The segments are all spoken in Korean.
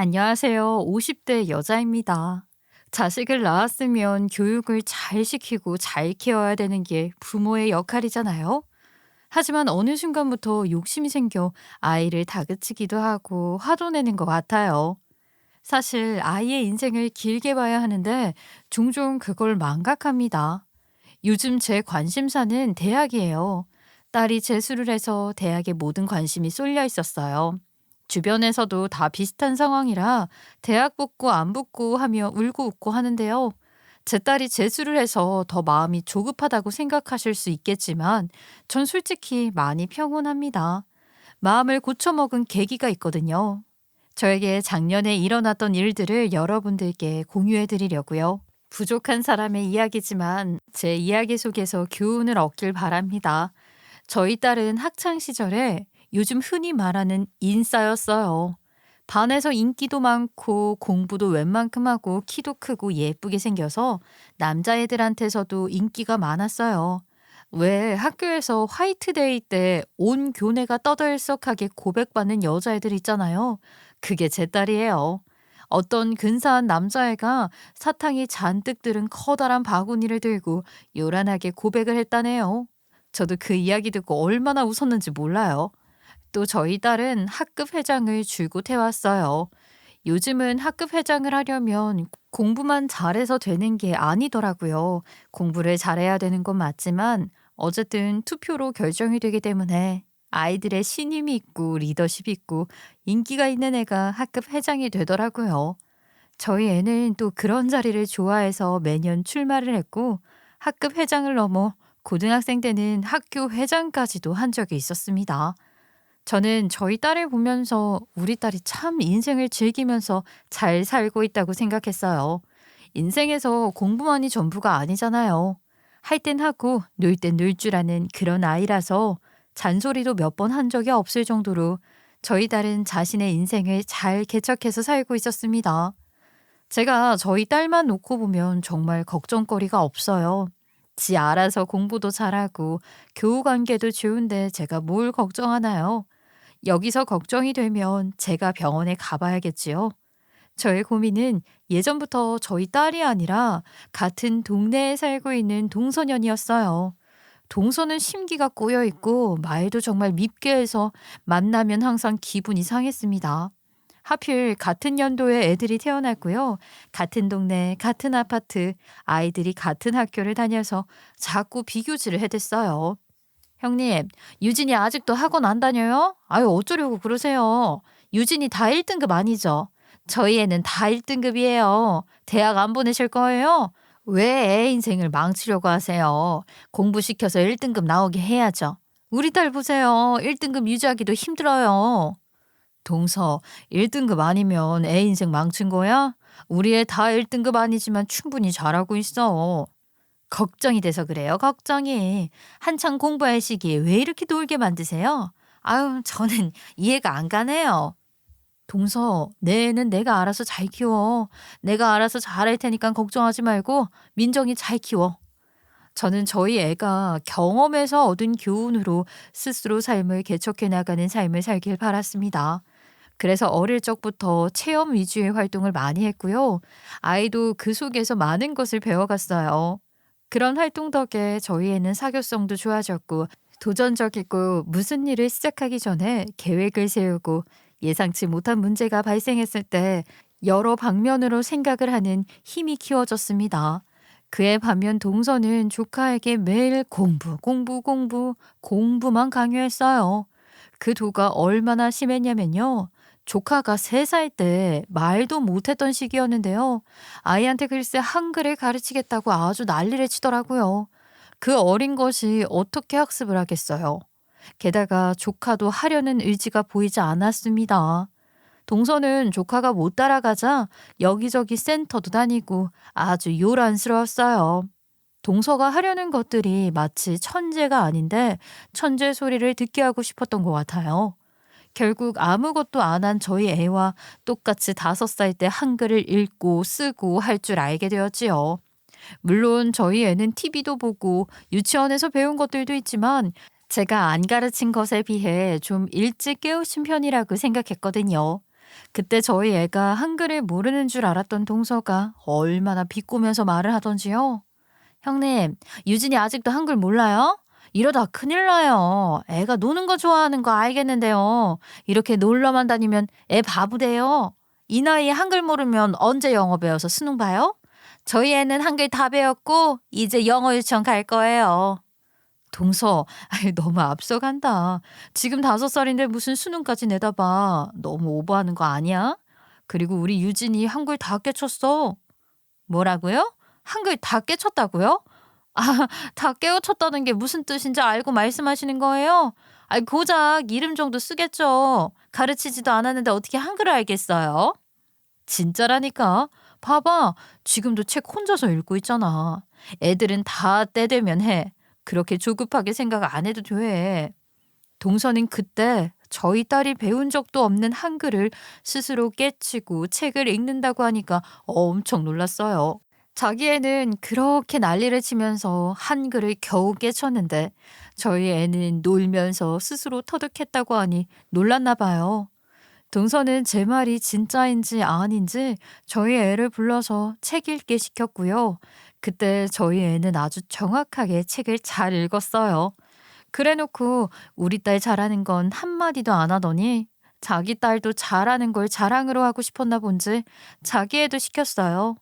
안녕하세요. 50대 여자입니다. 자식을 낳았으면 교육을 잘 시키고 잘 키워야 되는 게 부모의 역할이잖아요. 하지만 어느 순간부터 욕심이 생겨 아이를 다그치기도 하고 화도 내는 것 같아요. 사실 아이의 인생을 길게 봐야 하는데 종종 그걸 망각합니다. 요즘 제 관심사는 대학이에요. 딸이 재수를 해서 대학에 모든 관심이 쏠려 있었어요. 주변에서도 다 비슷한 상황이라 대학 붙고 안 붙고 하며 울고 웃고 하는데요. 제 딸이 재수를 해서 더 마음이 조급하다고 생각하실 수 있겠지만 전 솔직히 많이 평온합니다. 마음을 고쳐먹은 계기가 있거든요. 저에게 작년에 일어났던 일들을 여러분들께 공유해 드리려고요. 부족한 사람의 이야기지만 제 이야기 속에서 교훈을 얻길 바랍니다. 저희 딸은 학창 시절에 요즘 흔히 말하는 인싸였어요. 반에서 인기도 많고 공부도 웬만큼 하고 키도 크고 예쁘게 생겨서 남자애들한테서도 인기가 많았어요. 왜 학교에서 화이트데이 때 온 교내가 떠들썩하게 고백받는 여자애들 있잖아요. 그게 제 딸이에요. 어떤 근사한 남자애가 사탕이 잔뜩 들은 커다란 바구니를 들고 요란하게 고백을 했다네요. 저도 그 이야기 듣고 얼마나 웃었는지 몰라요. 또 저희 딸은 학급 회장을 줄곧 해왔어요. 요즘은 학급 회장을 하려면 공부만 잘해서 되는 게 아니더라고요. 공부를 잘해야 되는 건 맞지만 어쨌든 투표로 결정이 되기 때문에 아이들의 신임이 있고 리더십이 있고 인기가 있는 애가 학급 회장이 되더라고요. 저희 애는 또 그런 자리를 좋아해서 매년 출마를 했고 학급 회장을 넘어 고등학생 때는 학교 회장까지도 한 적이 있었습니다. 저는 저희 딸을 보면서 우리 딸이 참 인생을 즐기면서 잘 살고 있다고 생각했어요. 인생에서 공부만이 전부가 아니잖아요. 할 땐 하고 놀 땐 놀 줄 아는 그런 아이라서 잔소리도 몇 번 한 적이 없을 정도로 저희 딸은 자신의 인생을 잘 개척해서 살고 있었습니다. 제가 저희 딸만 놓고 보면 정말 걱정거리가 없어요. 지 알아서 공부도 잘하고 교우 관계도 좋은데 제가 뭘 걱정하나요? 여기서 걱정이 되면 제가 병원에 가봐야겠지요. 저의 고민은 예전부터 저희 딸이 아니라 같은 동네에 살고 있는 동서년이었어요. 동서는 심기가 꼬여 있고 말도 정말 밉게 해서 만나면 항상 기분이 상했습니다. 하필 같은 연도에 애들이 태어났고요. 같은 동네, 같은 아파트, 아이들이 같은 학교를 다녀서 자꾸 비교질을 해댔어요. 형님, 유진이 아직도 학원 안 다녀요? 아유, 어쩌려고 그러세요? 유진이 다 1등급 아니죠? 저희 애는 다 1등급이에요. 대학 안 보내실 거예요? 왜 애 인생을 망치려고 하세요? 공부시켜서 1등급 나오게 해야죠. 우리 딸 보세요. 1등급 유지하기도 힘들어요. 동서, 1등급 아니면 애 인생 망친 거야? 우리 애 다 1등급 아니지만 충분히 잘하고 있어. 걱정이 돼서 그래요, 걱정이. 한창 공부할 시기에 왜 이렇게 놀게 만드세요? 아유, 저는 이해가 안 가네요. 동서, 내 애는 내가 알아서 잘 키워. 내가 알아서 잘할 테니까 걱정하지 말고 민정이 잘 키워. 저는 저희 애가 경험에서 얻은 교훈으로 스스로 삶을 개척해 나가는 삶을 살길 바랐습니다. 그래서 어릴 적부터 체험 위주의 활동을 많이 했고요. 아이도 그 속에서 많은 것을 배워갔어요. 그런 활동 덕에 저희 애는 사교성도 좋아졌고 도전적이고 무슨 일을 시작하기 전에 계획을 세우고 예상치 못한 문제가 발생했을 때 여러 방면으로 생각을 하는 힘이 키워졌습니다. 그에 반면 동서는 조카에게 매일 공부, 공부, 공부, 공부만 강요했어요. 그 도가 얼마나 심했냐면요. 조카가 3살 때 말도 못했던 시기였는데요. 아이한테 글쎄 한글을 가르치겠다고 아주 난리를 치더라고요. 그 어린 것이 어떻게 학습을 하겠어요. 게다가 조카도 하려는 의지가 보이지 않았습니다. 동서는 조카가 못 따라가자 여기저기 센터도 다니고 아주 요란스러웠어요. 동서가 하려는 것들이 마치 천재가 아닌데 천재 소리를 듣게 하고 싶었던 것 같아요. 결국 아무것도 안 한 저희 애와 똑같이 5살 때 한글을 읽고 쓰고 할 줄 알게 되었지요. 물론 저희 애는 TV도 보고 유치원에서 배운 것들도 있지만 제가 안 가르친 것에 비해 좀 일찍 깨우친 편이라고 생각했거든요. 그때 저희 애가 한글을 모르는 줄 알았던 동서가 얼마나 비꼬면서 말을 하던지요. 형님, 유진이 아직도 한글 몰라요? 이러다 큰일 나요. 애가 노는 거 좋아하는 거 알겠는데요. 이렇게 놀러만 다니면 애 바보 돼요. 이 나이에 한글 모르면 언제 영어 배워서 수능 봐요? 저희 애는 한글 다 배웠고 이제 영어 유치원 갈 거예요. 동서, 아이, 너무 앞서간다. 지금 5살인데 무슨 수능까지 내다봐. 너무 오버하는 거 아니야? 그리고 우리 유진이 한글 다 깨쳤어. 뭐라고요? 한글 다 깨쳤다고요? 아, 다 깨우쳤다는 게 무슨 뜻인지 알고 말씀하시는 거예요? 아이, 고작 이름 정도 쓰겠죠. 가르치지도 않았는데 어떻게 한글을 알겠어요? 진짜라니까. 봐봐. 지금도 책 혼자서 읽고 있잖아. 애들은 다 때 되면 해. 그렇게 조급하게 생각 안 해도 돼. 동서는 그때 저희 딸이 배운 적도 없는 한글을 스스로 깨치고 책을 읽는다고 하니까 엄청 놀랐어요. 자기 애는 그렇게 난리를 치면서 한글을 겨우 깨쳤는데 저희 애는 놀면서 스스로 터득했다고 하니 놀랐나 봐요. 동서는 제 말이 진짜인지 아닌지 저희 애를 불러서 책 읽게 시켰고요. 그때 저희 애는 아주 정확하게 책을 잘 읽었어요. 그래 놓고 우리 딸 잘하는 건 한마디도 안 하더니 자기 딸도 잘하는 걸 자랑으로 하고 싶었나 본지 자기 애도 시켰어요.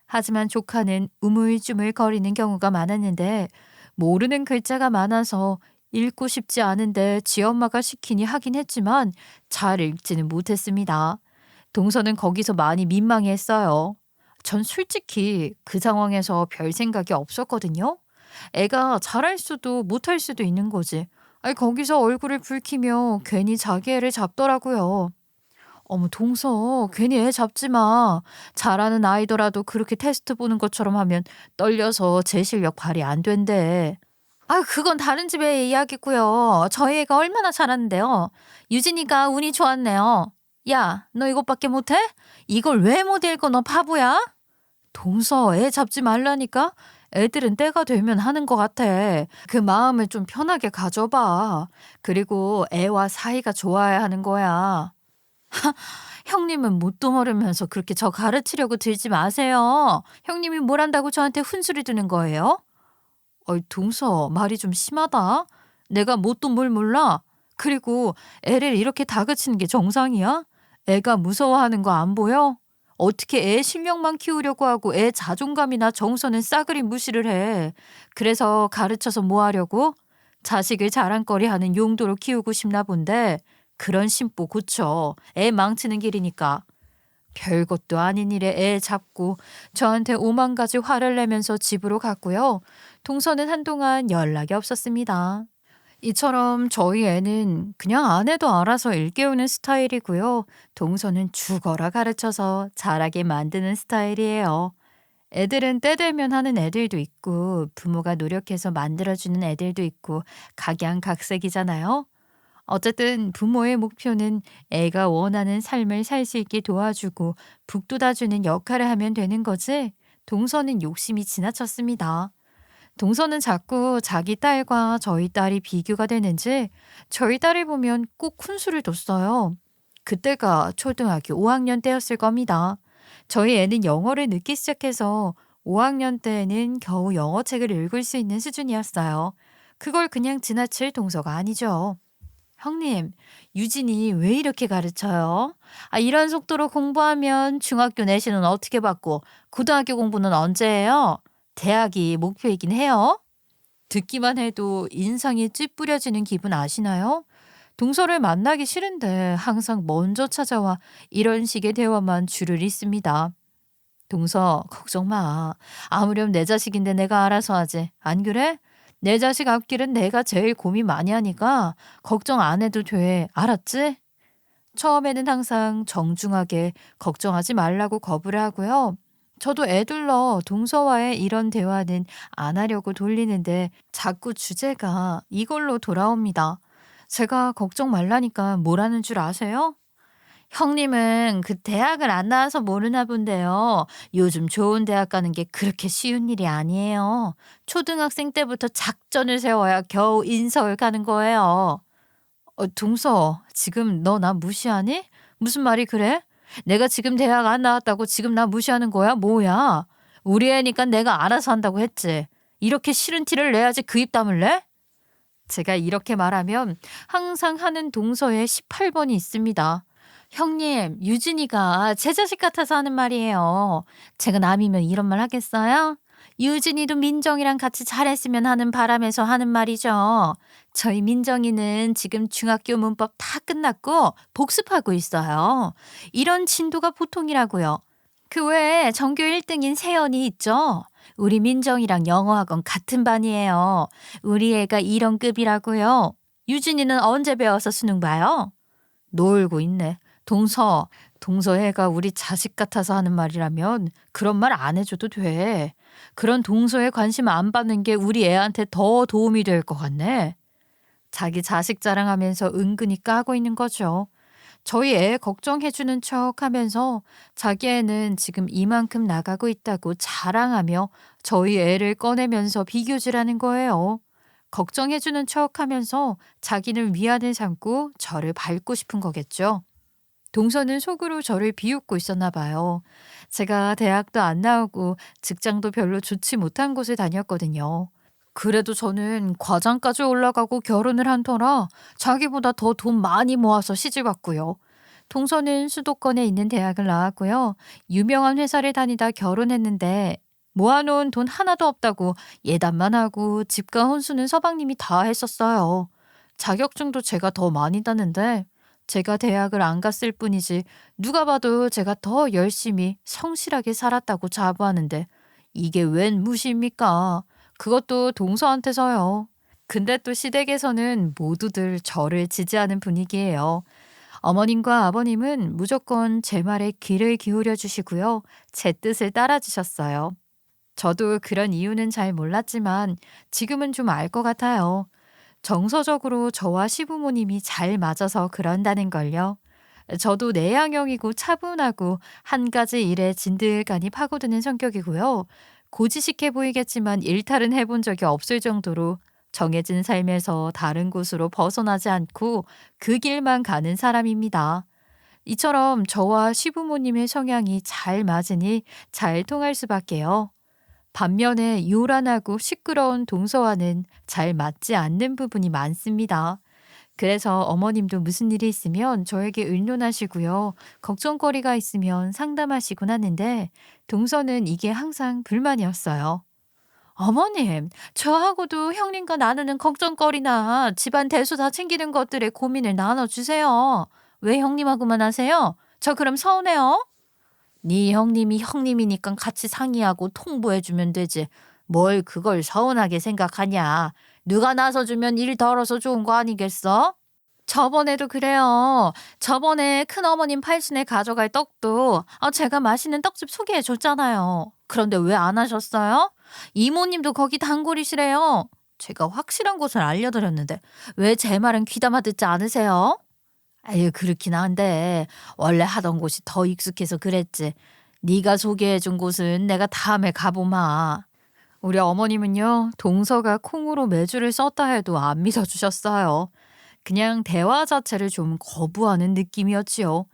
하지만 조카는 우물쭈물 거리는 경우가 많았는데 모르는 글자가 많아서 읽고 싶지 않은데 지 엄마가 시키니 하긴 했지만 잘 읽지는 못했습니다. 동서는 거기서 많이 민망해했어요. 전 솔직히 그 상황에서 별 생각이 없었거든요. 애가 잘할 수도 못할 수도 있는 거지. 아니, 거기서 얼굴을 붉히며 괜히 자기 애를 잡더라고요. 어머, 동서, 괜히 애 잡지 마. 잘하는 아이더라도 그렇게 테스트 보는 것처럼 하면 떨려서 제 실력 발휘 안 된대. 아, 그건 다른 집의 이야기고요. 저희 애가 얼마나 잘하는데요. 유진이가 운이 좋았네요. 야, 너 이것밖에 못해? 이걸 왜 못 읽어, 너 바보야? 동서, 애 잡지 말라니까? 애들은 때가 되면 하는 것 같아. 그 마음을 좀 편하게 가져봐. 그리고 애와 사이가 좋아야 하는 거야. 형님은 뭣도 모르면서 그렇게 저 가르치려고 들지 마세요. 형님이 뭘 한다고 저한테 훈수를 두는 거예요? 어이, 동서, 말이 좀 심하다. 내가 뭣도 뭘 몰라? 그리고 애를 이렇게 다그치는 게 정상이야? 애가 무서워하는 거 안 보여? 어떻게 애 실력만 키우려고 하고 애 자존감이나 정서는 싸그리 무시를 해. 그래서 가르쳐서 뭐 하려고? 자식을 자랑거리 하는 용도로 키우고 싶나 본데 그런 심보 고쳐. 애 망치는 길이니까. 별것도 아닌 일에 애 잡고 저한테 오만 가지 화를 내면서 집으로 갔고요. 동서는 한동안 연락이 없었습니다. 이처럼 저희 애는 그냥 안 해도 알아서 일깨우는 스타일이고요. 동서는 죽어라 가르쳐서 잘하게 만드는 스타일이에요. 애들은 때 되면 하는 애들도 있고 부모가 노력해서 만들어주는 애들도 있고 각양각색이잖아요. 어쨌든 부모의 목표는 애가 원하는 삶을 살 수 있게 도와주고 북돋아주는 역할을 하면 되는 거지. 동서는 욕심이 지나쳤습니다. 동서는 자꾸 자기 딸과 저희 딸이 비교가 되는지 저희 딸을 보면 꼭 훈수를 뒀어요. 그때가 초등학교 5학년 때였을 겁니다. 저희 애는 영어를 늦기 시작해서 5학년 때에는 겨우 영어책을 읽을 수 있는 수준이었어요. 그걸 그냥 지나칠 동서가 아니죠. 형님, 유진이 왜 이렇게 가르쳐요? 아, 이런 속도로 공부하면 중학교 내신은 어떻게 받고 고등학교 공부는 언제 해요? 대학이 목표이긴 해요. 듣기만 해도 인상이 찌푸려지는 기분 아시나요? 동서를 만나기 싫은데 항상 먼저 찾아와 이런 식의 대화만 줄을 잇습니다. 동서, 걱정 마. 아무렴 내 자식인데 내가 알아서 하지. 안 그래? 내 자식 앞길은 내가 제일 고민 많이 하니까 걱정 안 해도 돼. 알았지? 처음에는 항상 정중하게 걱정하지 말라고 거부를 하고요. 저도 애둘러 동서와의 이런 대화는 안 하려고 돌리는데 자꾸 주제가 이걸로 돌아옵니다. 제가 걱정 말라니까 뭐라는 줄 아세요? 형님은 그 대학을 안 나와서 모르나 본데요. 요즘 좋은 대학 가는 게 그렇게 쉬운 일이 아니에요. 초등학생 때부터 작전을 세워야 겨우 인서울 가는 거예요. 동서, 지금 너 나 무시하니? 무슨 말이 그래? 내가 지금 대학 안 나왔다고 지금 나 무시하는 거야? 뭐야? 우리 애니까 내가 알아서 한다고 했지. 이렇게 싫은 티를 내야지 그 입 다물래? 제가 이렇게 말하면 항상 하는 동서에 18번이 있습니다. 형님, 유진이가 제 자식 같아서 하는 말이에요. 제가 남이면 이런 말 하겠어요? 유진이도 민정이랑 같이 잘했으면 하는 바람에서 하는 말이죠. 저희 민정이는 지금 중학교 문법 다 끝났고 복습하고 있어요. 이런 진도가 보통이라고요. 그 외에 전교 1등인 세연이 있죠. 우리 민정이랑 영어학원 같은 반이에요. 우리 애가 이런 급이라고요. 유진이는 언제 배워서 수능 봐요? 놀고 있네. 동서 애가 우리 자식 같아서 하는 말이라면 그런 말 안 해줘도 돼. 그런 동서에 관심 안 받는 게 우리 애한테 더 도움이 될 것 같네. 자기 자식 자랑하면서 은근히 까고 있는 거죠. 저희 애 걱정해주는 척 하면서 자기 애는 지금 이만큼 나가고 있다고 자랑하며 저희 애를 꺼내면서 비교질하는 거예요. 걱정해주는 척 하면서 자기는 위안을 삼고 저를 밟고 싶은 거겠죠. 동서는 속으로 저를 비웃고 있었나 봐요. 제가 대학도 안 나오고 직장도 별로 좋지 못한 곳을 다녔거든요. 그래도 저는 과장까지 올라가고 결혼을 한 터라 자기보다 더 돈 많이 모아서 시집 왔고요. 동서는 수도권에 있는 대학을 나왔고요. 유명한 회사를 다니다 결혼했는데 모아놓은 돈 하나도 없다고 예단만 하고 집과 혼수는 서방님이 다 했었어요. 자격증도 제가 더 많이 따는데 제가 대학을 안 갔을 뿐이지 누가 봐도 제가 더 열심히 성실하게 살았다고 자부하는데 이게 웬 무시입니까? 그것도 동서한테서요. 근데 또 시댁에서는 모두들 저를 지지하는 분위기예요. 어머님과 아버님은 무조건 제 말에 귀를 기울여 주시고요. 제 뜻을 따라 주셨어요. 저도 그런 이유는 잘 몰랐지만 지금은 좀 알 것 같아요. 정서적으로 저와 시부모님이 잘 맞아서 그런다는 걸요. 저도 내향형이고 차분하고 한 가지 일에 진득하니 파고드는 성격이고요. 고지식해 보이겠지만 일탈은 해본 적이 없을 정도로 정해진 삶에서 다른 곳으로 벗어나지 않고 그 길만 가는 사람입니다. 이처럼 저와 시부모님의 성향이 잘 맞으니 잘 통할 수밖에요. 반면에 요란하고 시끄러운 동서와는 잘 맞지 않는 부분이 많습니다. 그래서 어머님도 무슨 일이 있으면 저에게 의논하시고요. 걱정거리가 있으면 상담하시곤 하는데 동서는 이게 항상 불만이었어요. 어머님, 저하고도 형님과 나누는 걱정거리나 집안 대소 다 챙기는 것들의 고민을 나눠주세요. 왜 형님하고만 하세요? 저 그럼 서운해요? 네 형님이 형님이니까 같이 상의하고 통보해주면 되지. 뭘 그걸 서운하게 생각하냐. 누가 나서주면 일 덜어서 좋은 거 아니겠어? 저번에도 그래요. 저번에 큰어머님 팔순에 가져갈 떡도 제가 맛있는 떡집 소개해 줬잖아요. 그런데 왜 안 하셨어요? 이모님도 거기 단골이시래요. 제가 확실한 곳을 알려드렸는데 왜 제 말은 귀담아 듣지 않으세요? 아유, 그렇긴 한데 원래 하던 곳이 더 익숙해서 그랬지. 네가 소개해준 곳은 내가 다음에 가보마. 우리 어머님은요, 동서가 콩으로 매주를 썼다 해도 안 믿어주셨어요. 그냥 대화 자체를 좀 거부하는 느낌이었지요.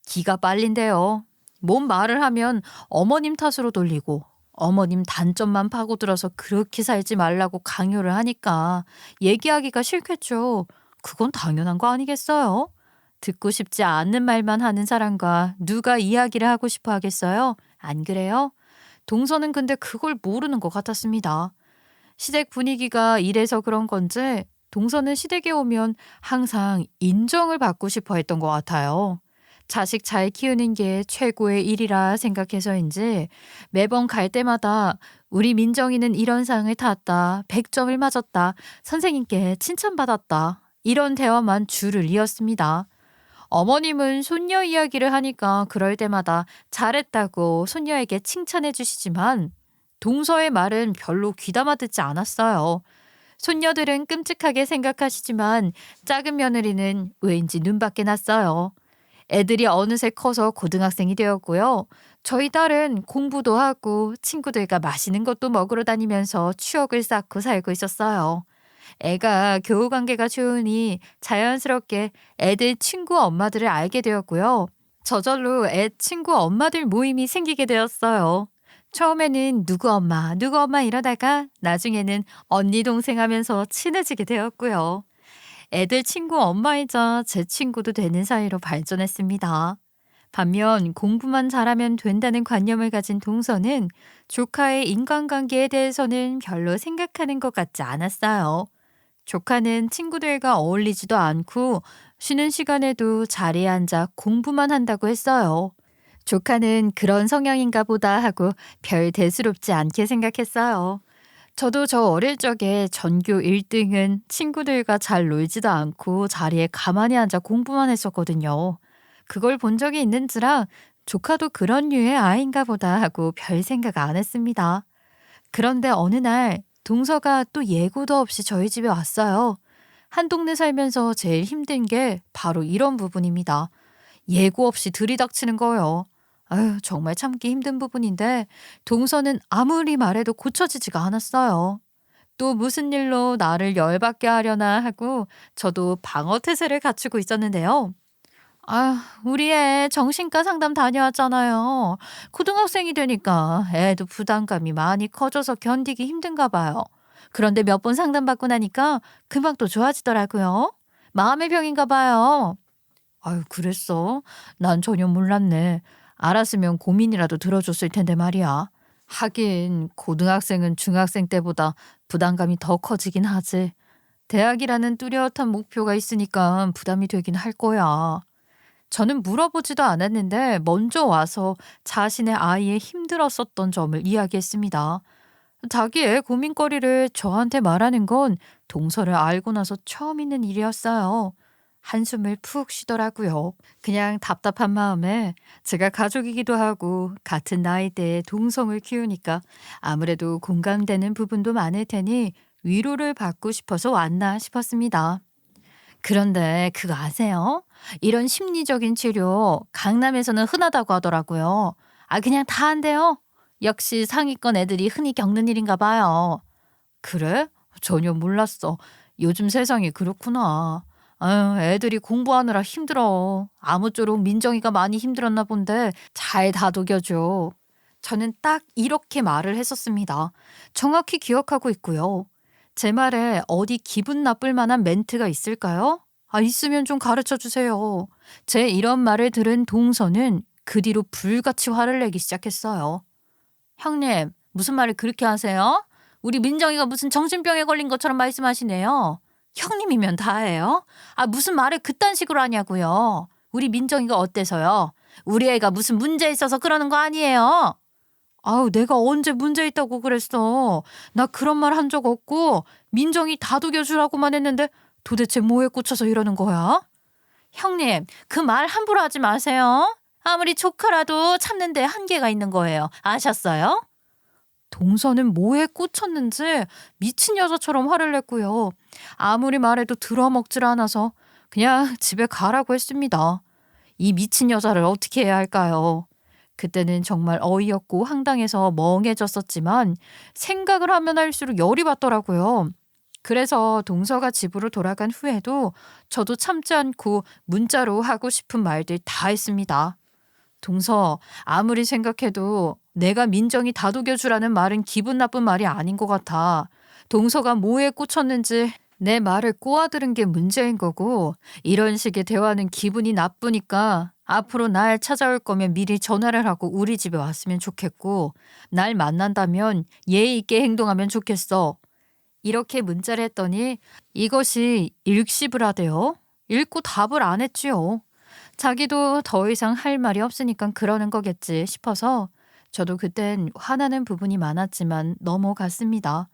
기가 빨린데요. 뭔 말을 하면 어머님 탓으로 돌리고 어머님 단점만 파고들어서 그렇게 살지 말라고 강요를 하니까 얘기하기가 싫겠죠. 그건 당연한 거 아니겠어요? 듣고 싶지 않는 말만 하는 사람과 누가 이야기를 하고 싶어 하겠어요? 안 그래요? 동서는 근데 그걸 모르는 것 같았습니다. 시댁 분위기가 이래서 그런 건지 동서는 시댁에 오면 항상 인정을 받고 싶어 했던 것 같아요. 자식 잘 키우는 게 최고의 일이라 생각해서인지 매번 갈 때마다 우리 민정이는 이런 상을 탔다, 100점을 맞았다, 선생님께 칭찬받았다, 이런 대화만 줄을 이었습니다. 어머님은 손녀 이야기를 하니까 그럴 때마다 잘했다고 손녀에게 칭찬해 주시지만 동서의 말은 별로 귀담아 듣지 않았어요. 손녀들은 끔찍하게 생각하시지만 작은 며느리는 왜인지 눈밖에 났어요. 애들이 어느새 커서 고등학생이 되었고요. 저희 딸은 공부도 하고 친구들과 맛있는 것도 먹으러 다니면서 추억을 쌓고 살고 있었어요. 애가 교우 관계가 좋으니 자연스럽게 애들 친구 엄마들을 알게 되었고요. 저절로 애 친구 엄마들 모임이 생기게 되었어요. 처음에는 누구 엄마 이러다가 나중에는 언니 동생 하면서 친해지게 되었고요. 애들 친구 엄마이자 제 친구도 되는 사이로 발전했습니다. 반면 공부만 잘하면 된다는 관념을 가진 동서는 조카의 인간관계에 대해서는 별로 생각하는 것 같지 않았어요. 조카는 친구들과 어울리지도 않고 쉬는 시간에도 자리에 앉아 공부만 한다고 했어요. 조카는 그런 성향인가 보다 하고 별 대수롭지 않게 생각했어요. 저도 저 어릴 적에 전교 1등은 친구들과 잘 놀지도 않고 자리에 가만히 앉아 공부만 했었거든요. 그걸 본 적이 있는지라 조카도 그런 류의 아이인가 보다 하고 별 생각 안 했습니다. 그런데 어느 날 동서가 또 예고도 없이 저희 집에 왔어요. 한 동네 살면서 제일 힘든 게 바로 이런 부분입니다. 예고 없이 들이닥치는 거예요. 아유, 정말 참기 힘든 부분인데 동서는 아무리 말해도 고쳐지지가 않았어요. 또 무슨 일로 나를 열받게 하려나 하고 저도 방어 태세를 갖추고 있었는데요. 아, 우리 애 정신과 상담 다녀왔잖아요. 고등학생이 되니까 애도 부담감이 많이 커져서 견디기 힘든가 봐요. 그런데 몇 번 상담받고 나니까 금방 또 좋아지더라고요. 마음의 병인가 봐요. 아유, 그랬어? 난 전혀 몰랐네. 알았으면 고민이라도 들어줬을 텐데 말이야. 하긴 고등학생은 중학생 때보다 부담감이 더 커지긴 하지. 대학이라는 뚜렷한 목표가 있으니까 부담이 되긴 할 거야. 저는 물어보지도 않았는데 먼저 와서 자신의 아이의 힘들었었던 점을 이야기했습니다. 자기의 고민거리를 저한테 말하는 건 동서를 알고 나서 처음 있는 일이었어요. 한숨을 푹 쉬더라고요. 그냥 답답한 마음에 제가 가족이기도 하고 같은 나이대의 동성을 키우니까 아무래도 공감되는 부분도 많을 테니 위로를 받고 싶어서 왔나 싶었습니다. 그런데 그거 아세요? 이런 심리적인 치료 강남에서는 흔하다고 하더라고요. 아, 그냥 다 한대요. 역시 상위권 애들이 흔히 겪는 일인가 봐요. 그래? 전혀 몰랐어. 요즘 세상이 그렇구나. 아유, 애들이 공부하느라 힘들어. 아무쪼록 민정이가 많이 힘들었나 본데 잘 다독여줘. 저는 딱 이렇게 말을 했었습니다. 정확히 기억하고 있고요. 제 말에 어디 기분 나쁠 만한 멘트가 있을까요? 아, 있으면 좀 가르쳐 주세요. 제 이런 말을 들은 동서는 그 뒤로 불같이 화를 내기 시작했어요. 형님, 무슨 말을 그렇게 하세요? 우리 민정이가 무슨 정신병에 걸린 것처럼 말씀하시네요. 형님이면 다예요? 아, 무슨 말을 그딴 식으로 하냐고요. 우리 민정이가 어때서요? 우리 애가 무슨 문제 있어서 그러는 거 아니에요? 아우, 내가 언제 문제 있다고 그랬어. 나 그런 말 한 적 없고 민정이 다독여주라고만 했는데 도대체 뭐에 꽂혀서 이러는 거야? 형님, 그 말 함부로 하지 마세요. 아무리 조카라도 참는데 한계가 있는 거예요. 아셨어요? 동서는 뭐에 꽂혔는지 미친 여자처럼 화를 냈고요. 아무리 말해도 들어먹질 않아서 그냥 집에 가라고 했습니다. 이 미친 여자를 어떻게 해야 할까요? 그때는 정말 어이없고 황당해서 멍해졌었지만 생각을 하면 할수록 열이 받더라고요. 그래서 동서가 집으로 돌아간 후에도 저도 참지 않고 문자로 하고 싶은 말들 다 했습니다. 동서, 아무리 생각해도 내가 민정이 다독여주라는 말은 기분 나쁜 말이 아닌 것 같아. 동서가 뭐에 꽂혔는지 내 말을 꼬아들은 게 문제인 거고, 이런 식의 대화는 기분이 나쁘니까 앞으로 날 찾아올 거면 미리 전화를 하고 우리 집에 왔으면 좋겠고, 날 만난다면 예의 있게 행동하면 좋겠어. 이렇게 문자를 했더니 이것이 일십을 하대요. 읽고 답을 안 했지요. 자기도 더 이상 할 말이 없으니까 그러는 거겠지 싶어서 저도 그땐 화나는 부분이 많았지만 넘어갔습니다.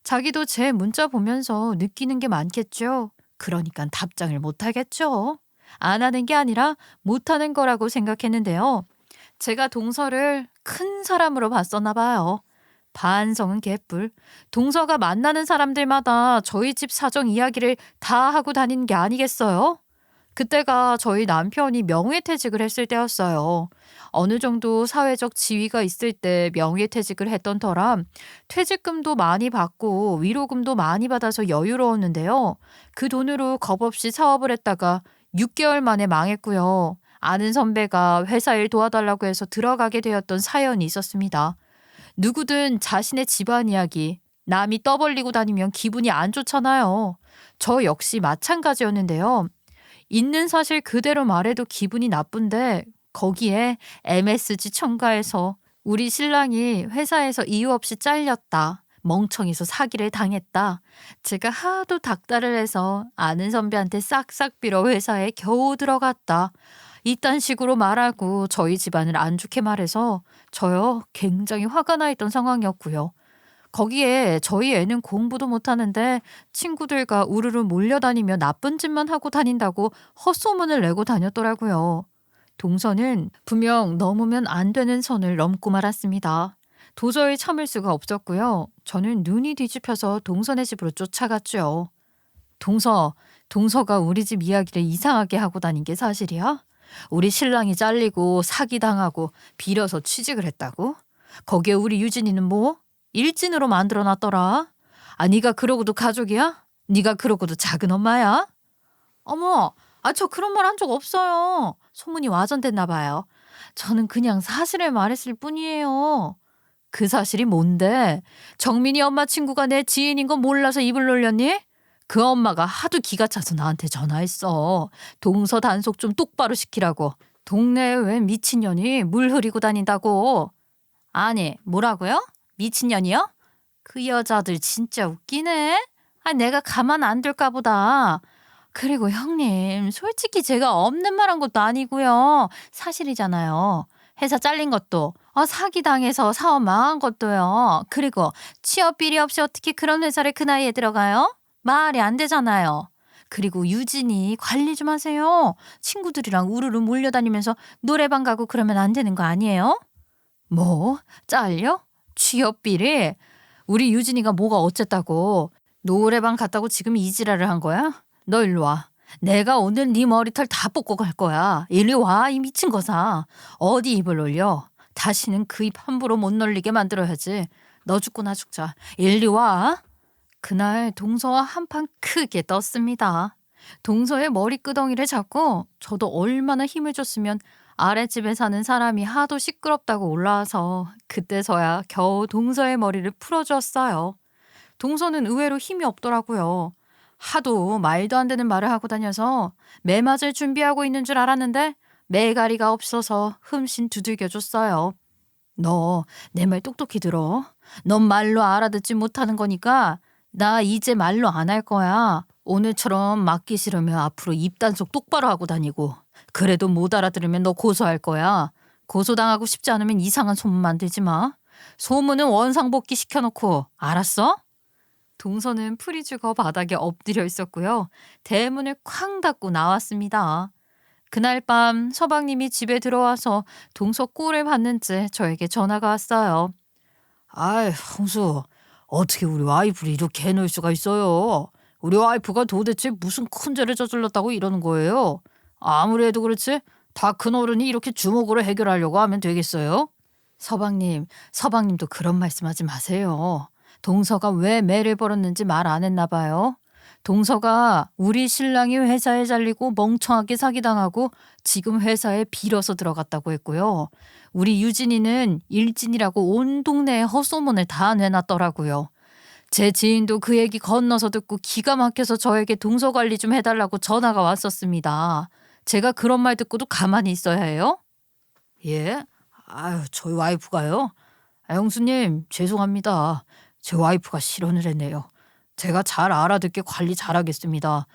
자기도 제 문자 보면서 느끼는 게 많겠죠. 그러니까 답장을 못 하겠죠. 안 하는 게 아니라 못 하는 거라고 생각했는데요. 제가 동서를 큰 사람으로 봤었나 봐요. 반성은 개뿔. 동서가 만나는 사람들마다 저희 집 사정 이야기를 다 하고 다니는 게 아니겠어요? 그때가 저희 남편이 명예퇴직을 했을 때였어요. 어느 정도 사회적 지위가 있을 때 명예퇴직을 했던 터람 퇴직금도 많이 받고 위로금도 많이 받아서 여유로웠는데요. 그 돈으로 겁없이 사업을 했다가 6개월 만에 망했고요. 아는 선배가 회사 일 도와달라고 해서 들어가게 되었던 사연이 있었습니다. 누구든 자신의 집안 이야기, 남이 떠벌리고 다니면 기분이 안 좋잖아요. 저 역시 마찬가지였는데요. 있는 사실 그대로 말해도 기분이 나쁜데 거기에 MSG 첨가해서 우리 신랑이 회사에서 이유 없이 잘렸다. 멍청해서 사기를 당했다. 제가 하도 닥달을 해서 아는 선배한테 싹싹 빌어 회사에 겨우 들어갔다. 이딴 식으로 말하고 저희 집안을 안 좋게 말해서 저요 굉장히 화가 나 있던 상황이었고요. 거기에 저희 애는 공부도 못하는데 친구들과 우르르 몰려다니며 나쁜 짓만 하고 다닌다고 헛소문을 내고 다녔더라고요. 동서는 분명 넘으면 안 되는 선을 넘고 말았습니다. 도저히 참을 수가 없었고요. 저는 눈이 뒤집혀서 동서네 집으로 쫓아갔죠. 동서, 동서가 우리 집 이야기를 이상하게 하고 다닌 게 사실이야? 우리 신랑이 잘리고 사기당하고 빌어서 취직을 했다고? 거기에 우리 유진이는 뭐? 일진으로 만들어놨더라. 아, 네가 그러고도 가족이야? 네가 그러고도 작은 엄마야? 어머, 저 그런 말 한 적 없어요. 소문이 와전됐나 봐요. 저는 그냥 사실을 말했을 뿐이에요. 그 사실이 뭔데? 정민이 엄마 친구가 내 지인인 거 몰라서 입을 놀렸니? 그 엄마가 하도 기가 차서 나한테 전화했어. 동서 단속 좀 똑바로 시키라고. 동네에 웬 미친년이 물 흐리고 다닌다고. 아니, 뭐라고요? 미친년이요? 그 여자들 진짜 웃기네. 내가 가만 안 둘까 보다. 그리고 형님, 솔직히 제가 없는 말 한 것도 아니고요. 사실이잖아요. 회사 잘린 것도, 사기당해서 사업 망한 것도요. 그리고 취업 비리 없이 어떻게 그런 회사를 그 나이에 들어가요? 말이 안 되잖아요. 그리고 유진이 관리 좀 하세요. 친구들이랑 우르르 몰려다니면서 노래방 가고 그러면 안 되는 거 아니에요? 뭐? 잘려? 취업 비리? 우리 유진이가 뭐가 어쨌다고? 노래방 갔다고 지금 이 지랄을 한 거야? 너 일로 와. 내가 오늘 네 머리털 다 뽑고 갈 거야. 이리 와, 이 미친 거사. 어디 입을 올려? 다시는 그 입 함부로 못 놀리게 만들어야지. 너 죽고 나 죽자. 이리 와. 그날 동서와 한판 크게 떴습니다. 동서의 머리끄덩이를 잡고 저도 얼마나 힘을 줬으면 아랫집에 사는 사람이 하도 시끄럽다고 올라와서 그때서야 겨우 동서의 머리를 풀어주었어요. 동서는 의외로 힘이 없더라고요. 하도 말도 안 되는 말을 하고 다녀서 매 맞을 준비하고 있는 줄 알았는데 매가리가 없어서 흠씬 두들겨줬어요. 너 내 말 똑똑히 들어. 넌 말로 알아듣지 못하는 거니까 나 이제 말로 안 할 거야. 오늘처럼 맞기 싫으면 앞으로 입단속 똑바로 하고 다니고 그래도 못 알아들으면 너 고소할 거야. 고소당하고 싶지 않으면 이상한 소문 만들지 마. 소문은 원상복귀 시켜놓고 알았어? 동서는 풀이 죽어 바닥에 엎드려 있었고요. 대문을 쾅 닫고 나왔습니다. 그날 밤 서방님이 집에 들어와서 동서 꼴을 봤는지 저에게 전화가 왔어요. 아이, 형수, 어떻게 우리 와이프를 이렇게 해놓을 수가 있어요? 우리 와이프가 도대체 무슨 큰 죄를 저질렀다고 이러는 거예요? 아무리 해도 그렇지 다 큰 어른이 이렇게 주먹으로 해결하려고 하면 되겠어요? 서방님도 그런 말씀하지 마세요. 동서가 왜 매를 벌었는지 말 안 했나 봐요. 동서가 우리 신랑이 회사에 잘리고 멍청하게 사기당하고 지금 회사에 빌어서 들어갔다고 했고요. 우리 유진이는 일진이라고 온 동네에 헛소문을 다 내놨더라고요. 제 지인도 그 얘기 건너서 듣고 기가 막혀서 저에게 동서 관리 좀 해달라고 전화가 왔었습니다. 제가 그런 말 듣고도 가만히 있어야 해요? 예? 아유, 저희 와이프가요? 형수님, 죄송합니다. 제 와이프가 실언을 했네요. 제가 잘 알아듣게 관리 잘하겠습니다.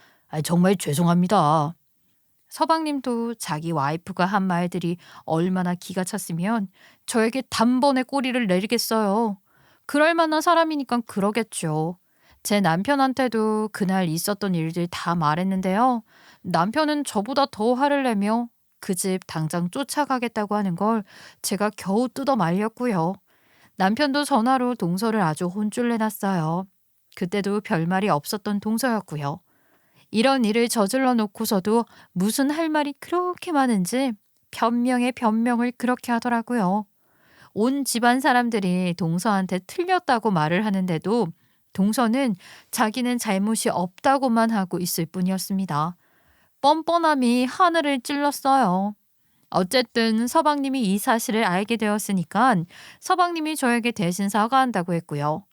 정말 죄송합니다. 서방님도 자기 와이프가 한 말들이 얼마나 기가 찼으면 저에게 단번에 꼬리를 내리겠어요. 그럴 만한 사람이니까 그러겠죠. 제 남편한테도 그날 있었던 일들 다 말했는데요. 남편은 저보다 더 화를 내며 그 집 당장 쫓아가겠다고 하는 걸 제가 겨우 뜯어 말렸고요. 남편도 전화로 동서를 아주 혼쭐 내놨어요. 그때도 별말이 없었던 동서였고요. 이런 일을 저질러 놓고서도 무슨 할 말이 그렇게 많은지 변명에 변명을 그렇게 하더라고요. 온 집안 사람들이 동서한테 틀렸다고 말을 하는데도 동서는 자기는 잘못이 없다고만 하고 있을 뿐이었습니다. 뻔뻔함이 하늘을 찔렀어요. 어쨌든 서방님이 이 사실을 알게 되었으니까 서방님이 저에게 대신 사과한다고 했고요.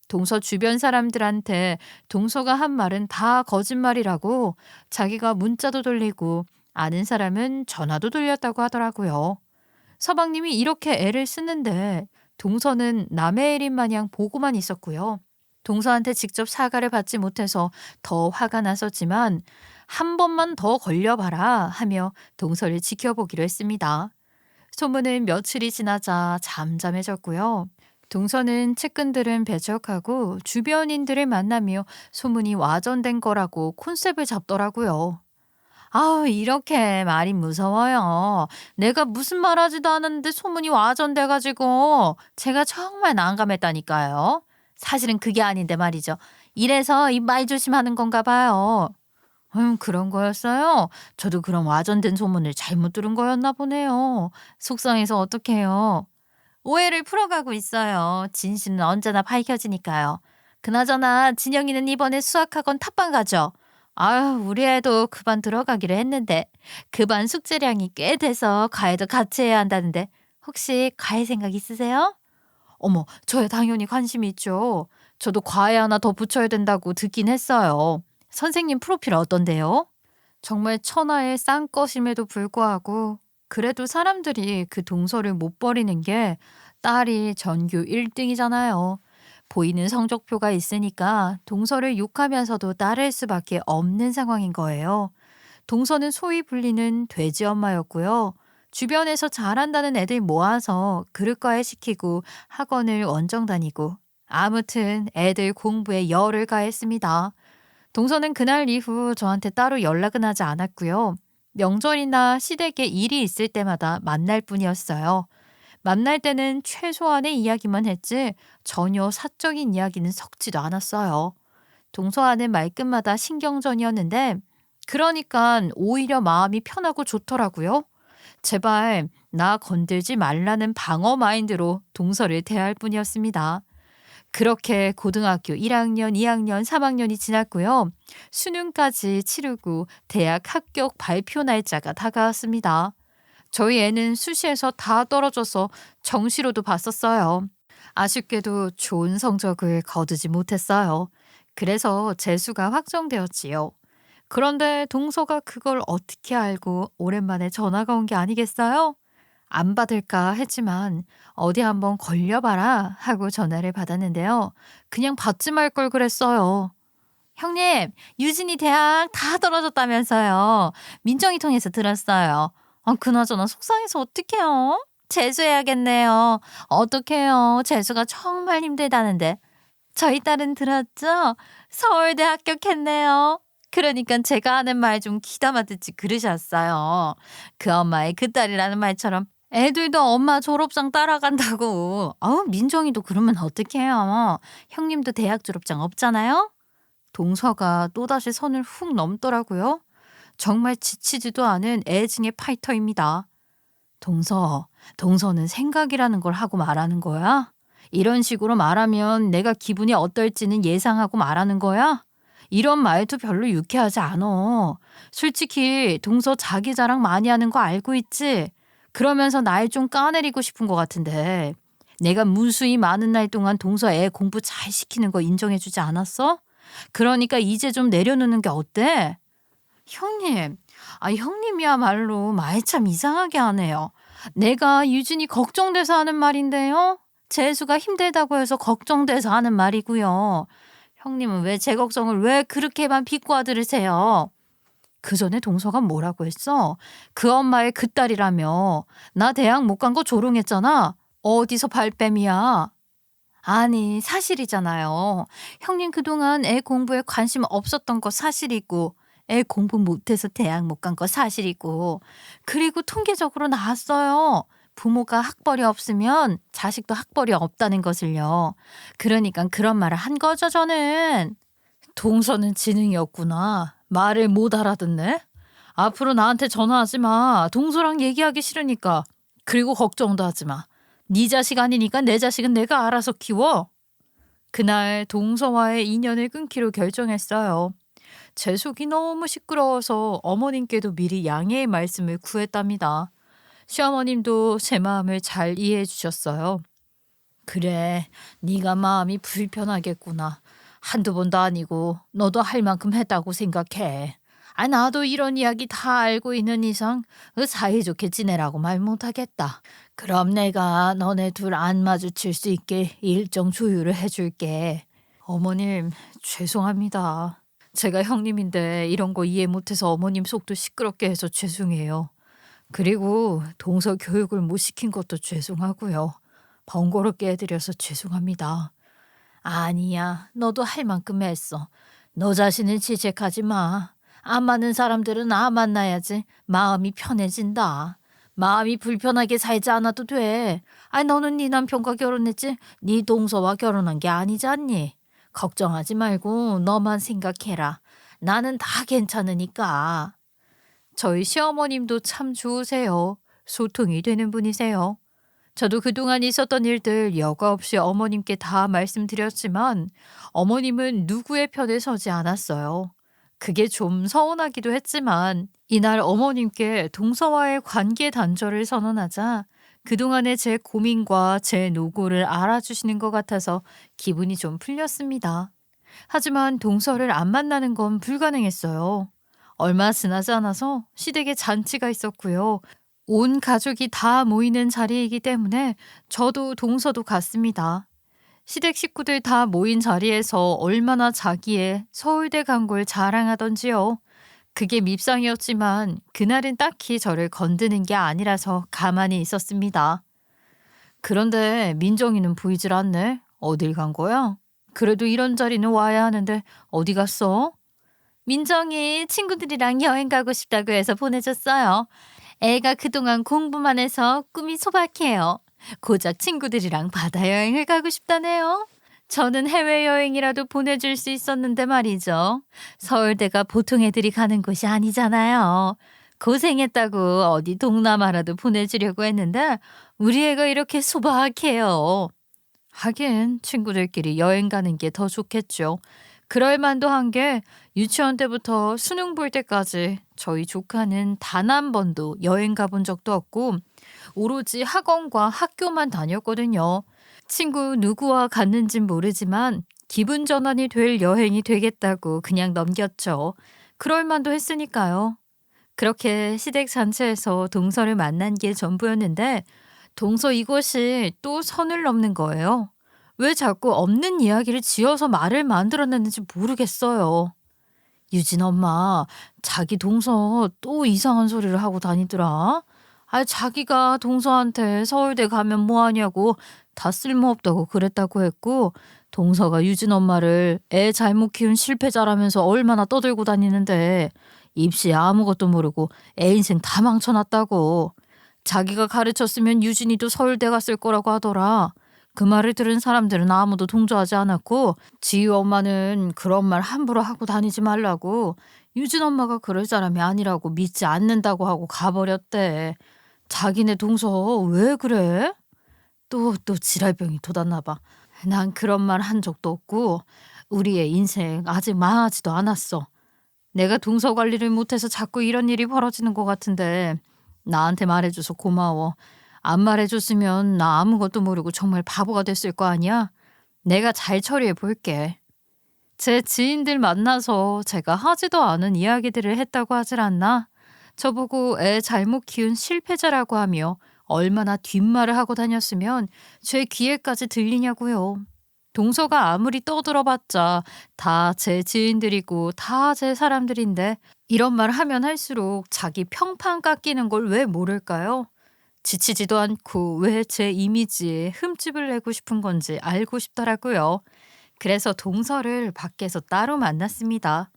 동서 주변 사람들한테 동서가 한 말은 다 거짓말이라고 자기가 문자도 돌리고 아는 사람은 전화도 돌렸다고 하더라고요. 서방님이 이렇게 애를 쓰는데 동서는 남의 일인 마냥 보고만 있었고요. 동서한테 직접 사과를 받지 못해서 더 화가 났었지만 한 번만 더 걸려봐라 하며 동서를 지켜보기로 했습니다. 소문은 며칠이 지나자 잠잠해졌고요. 동서는 측근들은 배척하고 주변인들을 만나며 소문이 와전된 거라고 콘셉트를 잡더라고요. 아우, 이렇게 말이 무서워요. 내가 무슨 말 하지도 않았는데 소문이 와전돼가지고 제가 정말 난감했다니까요. 사실은 그게 아닌데 말이죠. 이래서 이 말 조심하는 건가 봐요. 그런 거였어요? 저도 그럼 와전된 소문을 잘못 들은 거였나 보네요. 속상해서 어떡해요. 오해를 풀어가고 있어요. 진실은 언제나 밝혀지니까요. 그나저나 진영이는 이번에 수학학원 탑반 가죠? 아유, 우리 애도 그 반 들어가기로 했는데 그 반 숙제량이 꽤 돼서 과외도 같이 해야 한다는데 혹시 과외 생각 있으세요? 어머, 저야 당연히 관심이 있죠. 저도 과외 하나 더 붙여야 된다고 듣긴 했어요. 선생님 프로필 어떤데요? 정말 천하의 싼것임에도 불구하고 그래도 사람들이 그 동서를 못 버리는 게 딸이 전교 1등이잖아요. 보이는 성적표가 있으니까 동서를 욕하면서도 따를 수밖에 없는 상황인 거예요. 동서는 소위 불리는 돼지 엄마였고요. 주변에서 잘한다는 애들 모아서 그릇과외 시키고 학원을 원정 다니고 아무튼 애들 공부에 열을 가했습니다. 동서는 그날 이후 저한테 따로 연락은 하지 않았고요. 명절이나 시댁에 일이 있을 때마다 만날 뿐이었어요. 만날 때는 최소한의 이야기만 했지 전혀 사적인 이야기는 섞지도 않았어요. 동서하는 말끝마다 신경전이었는데 그러니까 오히려 마음이 편하고 좋더라고요. 제발 나 건들지 말라는 방어 마인드로 동서를 대할 뿐이었습니다. 그렇게 고등학교 1학년, 2학년, 3학년이 지났고요. 수능까지 치르고 대학 합격 발표 날짜가 다가왔습니다. 저희 애는 수시에서 다 떨어져서 정시로도 봤었어요. 아쉽게도 좋은 성적을 거두지 못했어요. 그래서 재수가 확정되었지요. 그런데 동서가 그걸 어떻게 알고 오랜만에 전화가 온 게 아니겠어요? 안 받을까 했지만 어디 한번 걸려봐라 하고 전화를 받았는데요. 그냥 받지 말 걸 그랬어요. 형님, 유진이 대학 다 떨어졌다면서요. 민정이 통해서 들었어요. 그나저나 속상해서 어떡해요? 재수해야겠네요. 어떡해요? 재수가 정말 힘들다는데. 저희 딸은 들었죠? 서울대 합격했네요. 그러니까 제가 하는 말 좀 귀담아 듣지 그러셨어요. 그 엄마의 그 딸이라는 말처럼 애들도 엄마 졸업장 따라간다고. 아우, 민정이도 그러면 어떡해요? 형님도 대학 졸업장 없잖아요? 동서가 또다시 선을 훅 넘더라고요. 정말 지치지도 않은 애증의 파이터입니다. 동서는 생각이라는 걸 하고 말하는 거야? 이런 식으로 말하면 내가 기분이 어떨지는 예상하고 말하는 거야? 이런 말도 별로 유쾌하지 않아. 솔직히 동서 자기 자랑 많이 하는 거 알고 있지? 그러면서 날 좀 까내리고 싶은 것 같은데 내가 무수히 많은 날 동안 동서 애 공부 잘 시키는 거 인정해주지 않았어? 그러니까 이제 좀 내려놓는 게 어때? 형님, 형님이야말로 말 참 이상하게 하네요. 내가 유진이 걱정돼서 하는 말인데요. 재수가 힘들다고 해서 걱정돼서 하는 말이고요. 형님은 왜 제 걱정을 왜 그렇게만 비꼬아 들으세요? 그 전에 동서가 뭐라고 했어? 그 엄마의 그 딸이라며. 나 대학 못 간 거 조롱했잖아. 어디서 발뺌이야? 아니, 사실이잖아요. 형님 그동안 애 공부에 관심 없었던 거 사실이고 애 공부 못해서 대학 못 간 거 사실이고 그리고 통계적으로 나왔어요. 부모가 학벌이 없으면 자식도 학벌이 없다는 것을요. 그러니까 그런 말을 한 거죠, 저는. 동서는 지능이 없구나. 말을 못 알아듣네? 앞으로 나한테 전화하지 마. 동서랑 얘기하기 싫으니까. 그리고 걱정도 하지 마. 네 자식 아니니까 내 자식은 내가 알아서 키워. 그날 동서와의 인연을 끊기로 결정했어요. 제 속이 너무 시끄러워서 어머님께도 미리 양해의 말씀을 구했답니다. 시어머님도 제 마음을 잘 이해해 주셨어요. 그래, 네가 마음이 불편하겠구나. 한두 번도 아니고 너도 할 만큼 했다고 생각해. 나도 이런 이야기 다 알고 있는 이상 사이좋게 지내라고 말 못하겠다. 그럼 내가 너네 둘 안 마주칠 수 있게 일정 조율을 해줄게. 어머님, 죄송합니다. 제가 형님인데 이런 거 이해 못해서 어머님 속도 시끄럽게 해서 죄송해요. 그리고 동서 교육을 못 시킨 것도 죄송하고요. 번거롭게 해드려서 죄송합니다. 아니야, 너도 할 만큼 했어. 너 자신을 지적하지 마. 안 맞는 사람들은 안 만나야지 마음이 편해진다. 마음이 불편하게 살지 않아도 돼. 너는 네 남편과 결혼했지 네 동서와 결혼한 게 아니잖니. 걱정하지 말고 너만 생각해라. 나는 다 괜찮으니까. 저희 시어머님도 참 좋으세요. 소통이 되는 분이세요. 저도 그동안 있었던 일들 여과 없이 어머님께 다 말씀드렸지만 어머님은 누구의 편에 서지 않았어요. 그게 좀 서운하기도 했지만 이날 어머님께 동서와의 관계 단절을 선언하자 그동안의 제 고민과 제 노고를 알아주시는 것 같아서 기분이 좀 풀렸습니다. 하지만 동서를 안 만나는 건 불가능했어요. 얼마 지나지 않아서 시댁에 잔치가 있었고요. 온 가족이 다 모이는 자리이기 때문에 저도 동서도 갔습니다. 시댁 식구들 다 모인 자리에서 얼마나 자기의 서울대 간 걸 자랑하던지요. 그게 밉상이었지만 그날은 딱히 저를 건드는 게 아니라서 가만히 있었습니다. 그런데 민정이는 보이질 않네. 어딜 간 거야? 그래도 이런 자리는 와야 하는데 어디 갔어? 민정이 친구들이랑 여행 가고 싶다고 해서 보내줬어요. 애가 그동안 공부만 해서 꿈이 소박해요. 고작 친구들이랑 바다 여행을 가고 싶다네요. 저는 해외여행이라도 보내줄 수 있었는데 말이죠. 서울대가 보통 애들이 가는 곳이 아니잖아요. 고생했다고 어디 동남아라도 보내주려고 했는데 우리 애가 이렇게 소박해요. 하긴 친구들끼리 여행 가는 게 더 좋겠죠. 그럴 만도 한 게 유치원 때부터 수능 볼 때까지 저희 조카는 단 한 번도 여행 가본 적도 없고 오로지 학원과 학교만 다녔거든요. 친구 누구와 갔는진 모르지만 기분 전환이 될 여행이 되겠다고 그냥 넘겼죠. 그럴 만도 했으니까요. 그렇게 시댁 잔치에서 동서를 만난 게 전부였는데 동서 이것이 또 선을 넘는 거예요. 왜 자꾸 없는 이야기를 지어서 말을 만들어내는지 모르겠어요. 유진 엄마, 자기 동서 또 이상한 소리를 하고 다니더라. 자기가 동서한테 서울대 가면 뭐하냐고 다 쓸모없다고 그랬다고 했고 동서가 유진 엄마를 애 잘못 키운 실패자라면서 얼마나 떠들고 다니는데 입시에 아무것도 모르고 애 인생 다 망쳐놨다고. 자기가 가르쳤으면 유진이도 서울대 갔을 거라고 하더라. 그 말을 들은 사람들은 아무도 동조하지 않았고 지유 엄마는 그런 말 함부로 하고 다니지 말라고 유진 엄마가 그럴 사람이 아니라고 믿지 않는다고 하고 가버렸대. 자기네 동서 왜 그래? 또 지랄병이 돋았나 봐. 난 그런 말 한 적도 없고 우리의 인생 아직 망하지도 않았어. 내가 동서 관리를 못해서 자꾸 이런 일이 벌어지는 것 같은데 나한테 말해줘서 고마워. 안 말해줬으면 나 아무것도 모르고 정말 바보가 됐을 거 아니야? 내가 잘 처리해 볼게. 제 지인들 만나서 제가 하지도 않은 이야기들을 했다고 하질 않나? 저보고 애 잘못 키운 실패자라고 하며 얼마나 뒷말을 하고 다녔으면 제 귀에까지 들리냐고요. 동서가 아무리 떠들어봤자 다 제 지인들이고 다 제 사람들인데 이런 말 하면 할수록 자기 평판 깎이는 걸 왜 모를까요? 지치지도 않고 왜 제 이미지에 흠집을 내고 싶은 건지 알고 싶더라고요. 그래서 동서를 밖에서 따로 만났습니다.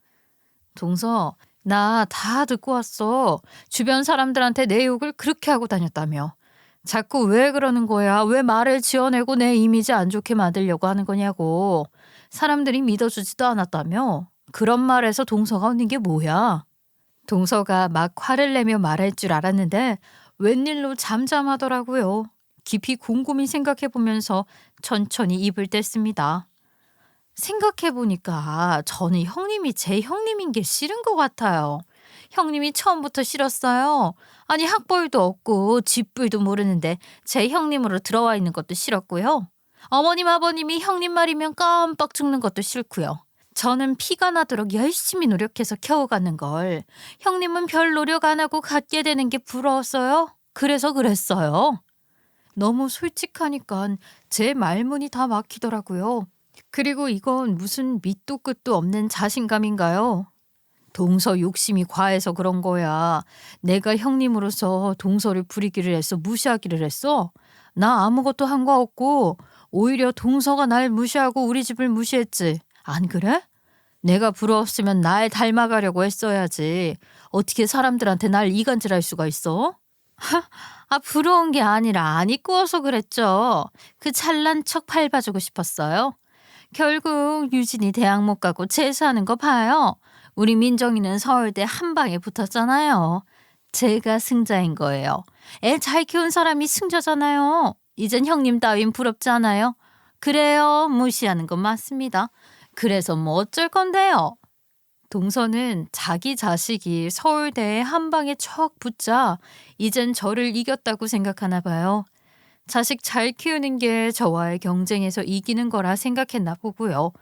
동서, 나 다 듣고 왔어. 주변 사람들한테 내 욕을 그렇게 하고 다녔다며. 자꾸 왜 그러는 거야? 왜 말을 지어내고 내 이미지 안 좋게 만들려고 하는 거냐고. 사람들이 믿어주지도 않았다며. 그런 말에서 동서가 얻는 게 뭐야? 동서가 막 화를 내며 말할 줄 알았는데 웬일로 잠잠하더라고요. 깊이 곰곰이 생각해 보면서 천천히 입을 뗐습니다. 생각해 보니까 저는 형님이 제 형님인 게 싫은 것 같아요. 형님이 처음부터 싫었어요. 아니 학벌도 없고 쥐뿔도 모르는데 제 형님으로 들어와 있는 것도 싫었고요. 어머님 아버님이 형님 말이면 깜빡 죽는 것도 싫고요. 저는 피가 나도록 열심히 노력해서 키워가는 걸 형님은 별 노력 안 하고 갖게 되는 게 부러웠어요. 그래서 그랬어요. 너무 솔직하니까 제 말문이 다 막히더라고요. 그리고 이건 무슨 밑도 끝도 없는 자신감인가요? 동서 욕심이 과해서 그런 거야. 내가 형님으로서 동서를 부리기를 했어? 무시하기를 했어? 나 아무것도 한 거 없고 오히려 동서가 날 무시하고 우리 집을 무시했지. 안 그래? 내가 부러웠으면 날 닮아가려고 했어야지. 어떻게 사람들한테 날 이간질할 수가 있어? 부러운 게 아니라 안 이꾸어서 그랬죠. 그 잘난 척 밟아주고 싶었어요. 결국 유진이 대학 못 가고 재수하는 거 봐요. 우리 민정이는 서울대 한 방에 붙었잖아요. 제가 승자인 거예요. 애 잘 키운 사람이 승자잖아요. 이젠 형님 따윈 부럽지 않아요? 그래요. 무시하는 건 맞습니다. 그래서 뭐 어쩔 건데요. 동서는 자기 자식이 서울대에 한 방에 척 붙자 이젠 저를 이겼다고 생각하나 봐요. 자식 잘 키우는 게 저와의 경쟁에서 이기는 거라 생각했나 보고요.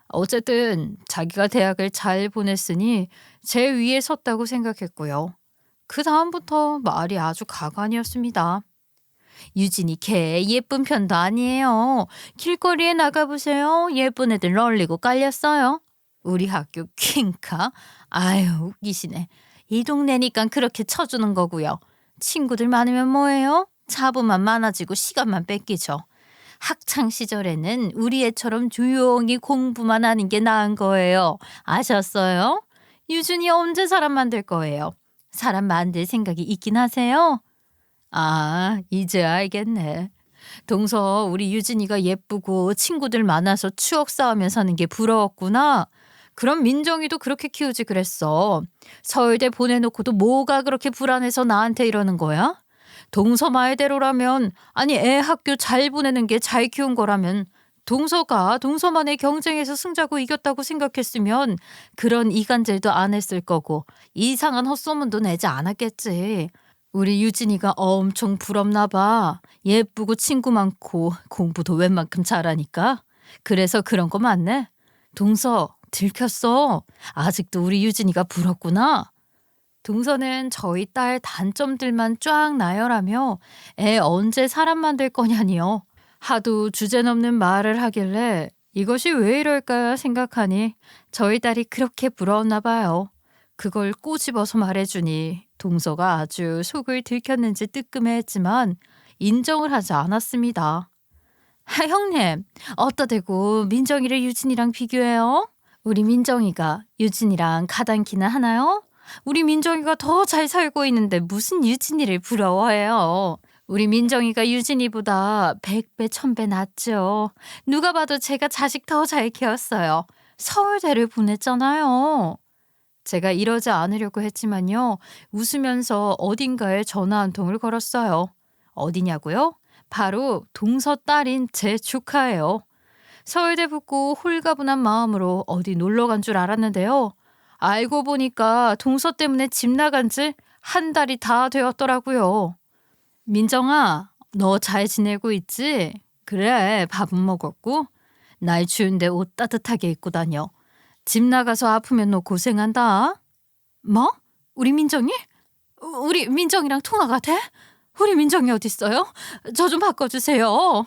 어쨌든 자기가 대학을 잘 보냈으니 제 위에 섰다고 생각했고요. 그 다음부터 말이 아주 가관이었습니다. 유진이 걔 예쁜 편도 아니에요. 길거리에 나가보세요. 예쁜 애들 널리고 깔렸어요. 우리 학교 퀸카? 아유 웃기시네. 이 동네니까 그렇게 쳐주는 거고요. 친구들 많으면 뭐해요? 자부만 많아지고 시간만 뺏기죠. 학창 시절에는 우리 애처럼 조용히 공부만 하는 게 나은 거예요. 아셨어요? 유준이 언제 사람 만들 거예요? 사람 만들 생각이 있긴 하세요? 이제 알겠네. 동서 우리 유진이가 예쁘고 친구들 많아서 추억 쌓으며 사는 게 부러웠구나. 그럼 민정이도 그렇게 키우지 그랬어. 서울대 보내놓고도 뭐가 그렇게 불안해서 나한테 이러는 거야? 동서 말대로라면 아니 애 학교 잘 보내는 게 잘 키운 거라면 동서가 동서만의 경쟁에서 승자고 이겼다고 생각했으면 그런 이간질도 안 했을 거고 이상한 헛소문도 내지 않았겠지. 우리 유진이가 엄청 부럽나 봐. 예쁘고 친구 많고 공부도 웬만큼 잘하니까. 그래서 그런 거 맞네. 동서 들켰어. 아직도 우리 유진이가 부럽구나. 동서는 저희 딸 단점들만 쫙 나열하며 애 언제 사람 만들 거냐니요. 하도 주제넘는 말을 하길래 이것이 왜 이럴까 생각하니 저희 딸이 그렇게 부러웠나 봐요. 그걸 꼬집어서 말해주니 동서가 아주 속을 들켰는지 뜨끔해했지만 인정을 하지 않았습니다. 형님, 어따 대고 민정이를 유진이랑 비교해요? 우리 민정이가 유진이랑 가당키나 하나요? 우리 민정이가 더 잘 살고 있는데 무슨 유진이를 부러워해요. 우리 민정이가 유진이보다 100배, 1000배 낫죠. 누가 봐도 제가 자식 더 잘 키웠어요. 서울대를 보냈잖아요. 제가 이러지 않으려고 했지만요. 웃으면서 어딘가에 전화 한 통을 걸었어요. 어디냐고요? 바로 동서 딸인 제 조카예요. 서울대 붙고 홀가분한 마음으로 어디 놀러 간 줄 알았는데요. 알고 보니까 동서 때문에 집 나간 지 한 달이 다 되었더라고요. 민정아, 너 잘 지내고 있지? 그래, 밥은 먹었고? 날 추운데 옷 따뜻하게 입고 다녀. 집 나가서 아프면 너 고생한다. 뭐? 우리 민정이? 우리 민정이랑 통화가 돼? 우리 민정이 어딨어요? 저 좀 바꿔주세요.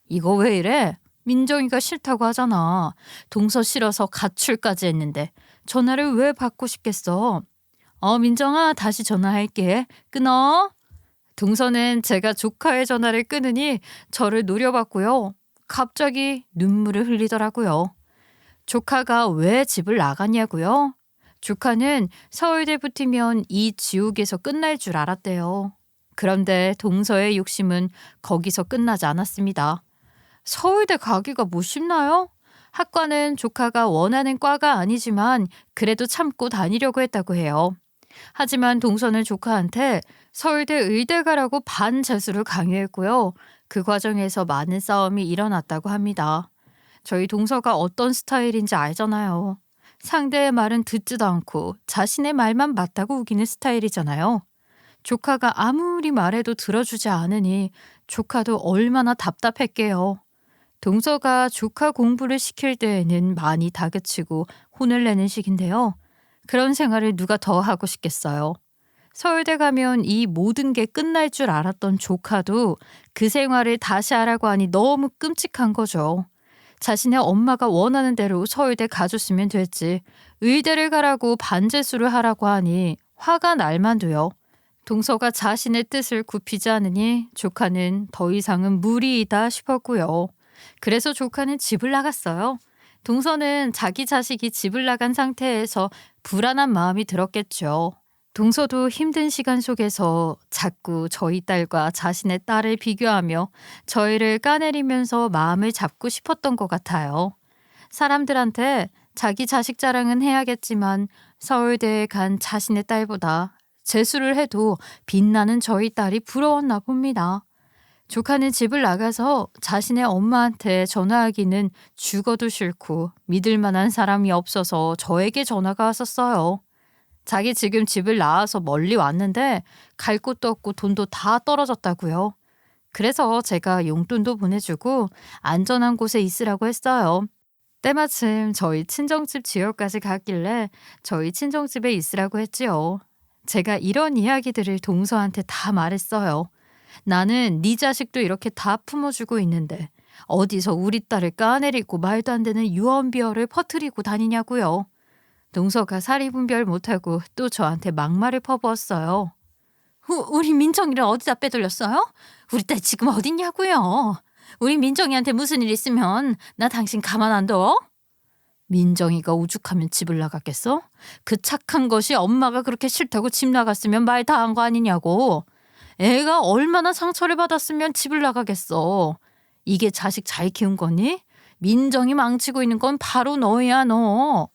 이거 왜 이래? 민정이가 싫다고 하잖아. 동서 싫어서 가출까지 했는데 전화를 왜 받고 싶겠어? 민정아, 다시 전화할게. 끊어. 동서는 제가 조카의 전화를 끊으니 저를 노려봤고요. 갑자기 눈물을 흘리더라고요. 조카가 왜 집을 나갔냐고요? 조카는 서울대 붙으면 이 지옥에서 끝날 줄 알았대요. 그런데 동서의 욕심은 거기서 끝나지 않았습니다. 서울대 가기가 뭐 쉽나요? 학과는 조카가 원하는 과가 아니지만 그래도 참고 다니려고 했다고 해요. 하지만 동서는 조카한테 서울대 의대 가라고 반재수를 강요했고요. 그 과정에서 많은 싸움이 일어났다고 합니다. 저희 동서가 어떤 스타일인지 알잖아요. 상대의 말은 듣지도 않고 자신의 말만 맞다고 우기는 스타일이잖아요. 조카가 아무리 말해도 들어주지 않으니 조카도 얼마나 답답했게요. 동서가 조카 공부를 시킬 때에는 많이 다그치고 혼을 내는 식인데요. 그런 생활을 누가 더 하고 싶겠어요. 서울대 가면 이 모든 게 끝날 줄 알았던 조카도 그 생활을 다시 하라고 하니 너무 끔찍한 거죠. 자신의 엄마가 원하는 대로 서울대 가줬으면 됐지. 의대를 가라고 반재수를 하라고 하니 화가 날 만도요. 동서가 자신의 뜻을 굽히지 않으니 조카는 더 이상은 무리이다 싶었고요. 그래서 조카는 집을 나갔어요. 동서는 자기 자식이 집을 나간 상태에서 불안한 마음이 들었겠죠. 동서도 힘든 시간 속에서 자꾸 저희 딸과 자신의 딸을 비교하며 저희를 까내리면서 마음을 잡고 싶었던 것 같아요. 사람들한테 자기 자식 자랑은 해야겠지만 서울대에 간 자신의 딸보다 재수를 해도 빛나는 저희 딸이 부러웠나 봅니다. 조카는 집을 나가서 자신의 엄마한테 전화하기는 죽어도 싫고 믿을 만한 사람이 없어서 저에게 전화가 왔었어요. 자기 지금 집을 나와서 멀리 왔는데 갈 곳도 없고 돈도 다 떨어졌다고요. 그래서 제가 용돈도 보내주고 안전한 곳에 있으라고 했어요. 때마침 저희 친정집 지역까지 갔길래 저희 친정집에 있으라고 했지요. 제가 이런 이야기들을 동서한테 다 말했어요. 나는 네 자식도 이렇게 다 품어주고 있는데 어디서 우리 딸을 까내리고 말도 안 되는 유언비어를 퍼뜨리고 다니냐고요. 동서가 사리분별 못하고 또 저한테 막말을 퍼부었어요. 우리 민정이를 어디다 빼돌렸어요? 우리 딸 지금 어딨냐고요? 우리 민정이한테 무슨 일 있으면 나 당신 가만 안 둬? 민정이가 오죽하면 집을 나갔겠어? 그 착한 것이 엄마가 그렇게 싫다고 집 나갔으면 말 다 한 거 아니냐고. 애가 얼마나 상처를 받았으면 집을 나가겠어. 이게 자식 잘 키운 거니? 민정이 망치고 있는 건 바로 너야 너.